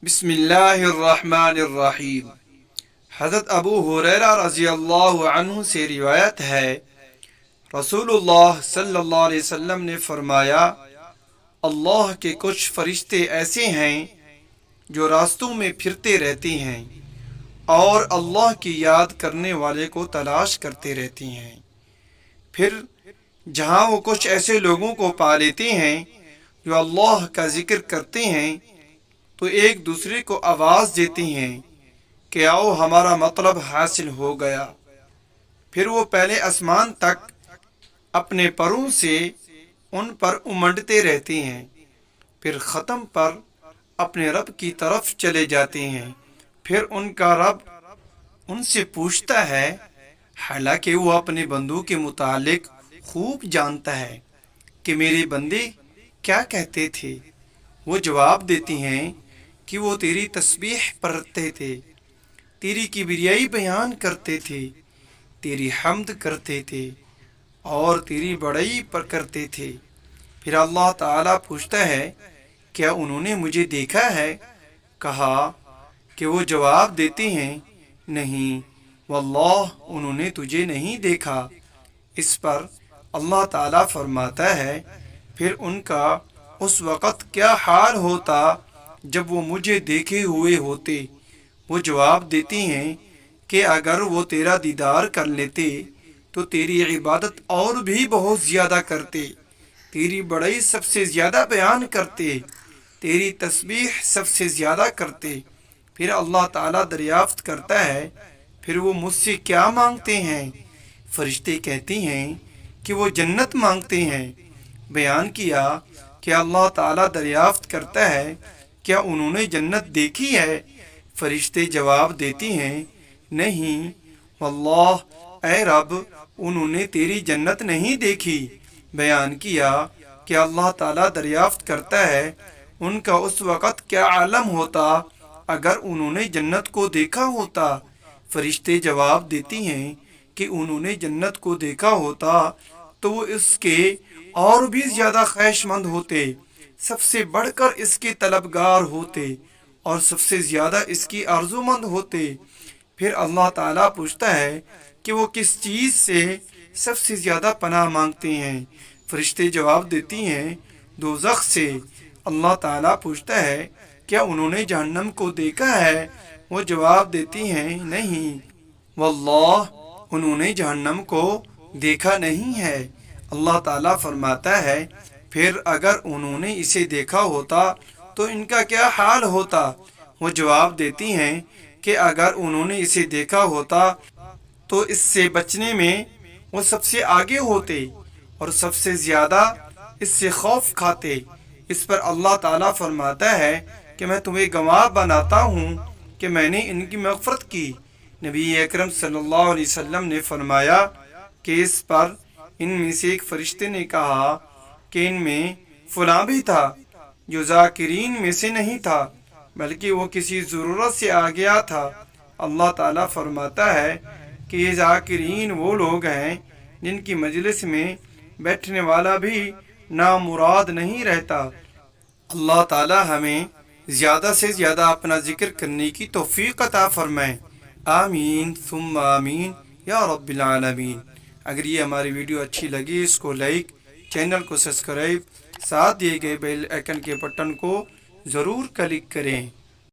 بسم اللہ الرحمن الرحیم۔ حضرت ابو ہریرہ رضی اللہ عنہ سے روایت ہے، رسول اللہ صلی اللہ علیہ وسلم نے فرمایا، اللہ کے کچھ فرشتے ایسے ہیں جو راستوں میں پھرتے رہتے ہیں اور اللہ کی یاد کرنے والے کو تلاش کرتے رہتے ہیں۔ پھر جہاں وہ کچھ ایسے لوگوں کو پا لیتے ہیں جو اللہ کا ذکر کرتے ہیں تو ایک دوسرے کو آواز دیتے ہیں کہ آؤ ہمارا مطلب حاصل ہو گیا۔ پھر وہ پہلے آسمان تک اپنے پروں سے ان پر امنڈتے رہتے ہیں، پھر ختم پر اپنے رب کی طرف چلے جاتے ہیں۔ پھر ان کا رب ان سے پوچھتا ہے، حالانکہ وہ اپنے بندوں کے متعلق خوب جانتا ہے کہ میرے بندے کیا کہتے تھے۔ وہ جواب دیتے ہیں کہ وہ تیری تسبیح پڑھتے تھے، تیری کبریائی بیان کرتے تھے، تیری حمد کرتے تھے اور تیری بڑائی پر کرتے تھے۔ پھر اللہ تعالیٰ پوچھتا ہے، کیا انہوں نے مجھے دیکھا ہے؟ کہا کہ وہ جواب دیتے ہیں، نہیں واللہ انہوں نے تجھے نہیں دیکھا۔ اس پر اللہ تعالیٰ فرماتا ہے، پھر ان کا اس وقت کیا حال ہوتا جب وہ مجھے دیکھے ہوئے ہوتے۔ وہ جواب دیتے ہیں کہ اگر وہ تیرا دیدار کر لیتے تو تیری عبادت اور بھی بہت زیادہ کرتے، تیری بڑائی سب سے زیادہ بیان کرتے، تیری تسبیح سب سے زیادہ کرتے۔ پھر اللہ تعالیٰ دریافت کرتا ہے، پھر وہ مجھ سے کیا مانگتے ہیں؟ فرشتے کہتے ہیں کہ وہ جنت مانگتے ہیں۔ بیان کیا کہ اللہ تعالیٰ دریافت کرتا ہے، کیا انہوں نے جنت دیکھی ہے؟ فرشتے جواب دیتے ہیں، نہیں واللہ اے رب انہوں نے تیری جنت نہیں دیکھی۔ بیان کیا کہ اللہ تعالیٰ دریافت کرتا ہے، ان کا اس وقت کیا عالم ہوتا اگر انہوں نے جنت کو دیکھا ہوتا۔ فرشتے جواب دیتے ہیں کہ انہوں نے جنت کو دیکھا ہوتا تو وہ اس کے اور بھی زیادہ خواہش مند ہوتے، سب سے بڑھ کر اس کے طلبگار ہوتے اور سب سے زیادہ اس کی آرزو مند ہوتے۔ پھر اللہ تعالیٰ پوچھتا ہے کہ وہ کس چیز سے سب سے زیادہ پناہ مانگتے ہیں؟ فرشتے جواب دیتے ہیں، دوزخ سے۔ اللہ تعالیٰ پوچھتا ہے، کیا انہوں نے جہنم کو دیکھا ہے؟ وہ جواب دیتے ہیں، نہیں واللہ انہوں نے جہنم کو دیکھا نہیں ہے۔ اللہ تعالیٰ فرماتا ہے، پھر اگر انہوں نے اسے دیکھا ہوتا تو ان کا کیا حال ہوتا؟ وہ جواب دیتی ہیں کہ اگر انہوں نے اسے دیکھا ہوتا تو اس سے بچنے میں وہ سب سے آگے ہوتے اور سب سے زیادہ اس سے خوف کھاتے۔ اس پر اللہ تعالیٰ فرماتا ہے کہ میں تمہیں گواہ بناتا ہوں کہ میں نے ان کی مغفرت کی۔ نبی اکرم صلی اللہ علیہ وسلم نے فرمایا کہ اس پر ان میں سے ایک فرشتے نے کہا کہ ان میں فلاں بھی تھا جو ذاکرین میں سے نہیں تھا بلکہ وہ کسی ضرورت سے آ گیا تھا۔ اللہ تعالیٰ فرماتا ہے کہ یہ ذاکرین وہ لوگ ہیں جن کی مجلس میں بیٹھنے والا بھی نامراد نہیں رہتا۔ اللہ تعالیٰ ہمیں زیادہ سے زیادہ اپنا ذکر کرنے کی توفیق عطا فرمائے، آمین ثم آمین یا رب العالمین۔ اگر یہ ہماری ویڈیو اچھی لگی اس کو لائک، چینل کو سبسکرائب، ساتھ دیے گئے بیل آئیکن کے بٹن کو ضرور کلک کریں۔